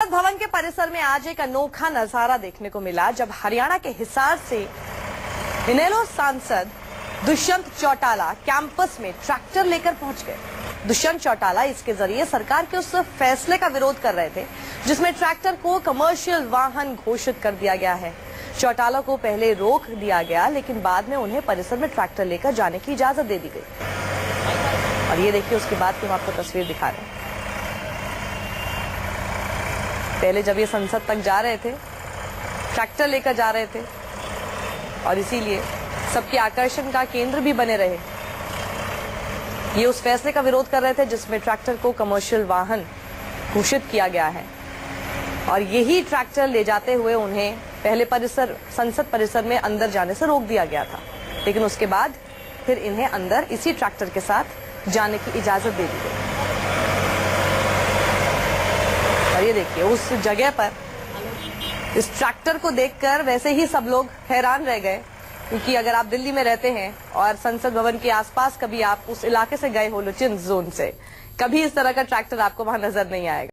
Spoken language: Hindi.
संसद भवन के परिसर में आज एक अनोखा नजारा देखने को मिला जब हरियाणा के हिसार से इनेलो सांसद दुष्यंत चौटाला कैंपस में ट्रैक्टर लेकर पहुंच गए। दुष्यंत चौटाला इसके जरिए सरकार के उस फैसले का विरोध कर रहे थे जिसमें ट्रैक्टर को कमर्शियल वाहन घोषित कर दिया गया है। चौटाला को पहले रोक दिया गया लेकिन बाद में उन्हें परिसर में ट्रैक्टर लेकर जाने की इजाजत दे दी गई। और ये देखिए उसके बाद की हम आपको तस्वीर दिखा रहे हैं। पहले जब ये संसद तक जा रहे थे ट्रैक्टर लेकर जा रहे थे और इसीलिए सबके आकर्षण का केंद्र भी बने रहे। ये उस फैसले का विरोध कर रहे थे जिसमें ट्रैक्टर को कमर्शियल वाहन घोषित किया गया है और यही ट्रैक्टर ले जाते हुए उन्हें पहले संसद परिसर में अंदर जाने से रोक दिया गया था, लेकिन उसके बाद फिर इन्हें अंदर इसी ट्रैक्टर के साथ जाने की इजाजत दे दी गई। और ये देखिए उस जगह पर इस ट्रैक्टर को देखकर वैसे ही सब लोग हैरान रह गए, क्योंकि अगर आप दिल्ली में रहते हैं और संसद भवन के आसपास कभी आप उस इलाके से गए हो लुचिन जोन से, कभी इस तरह का ट्रैक्टर आपको वहां नजर नहीं आएगा।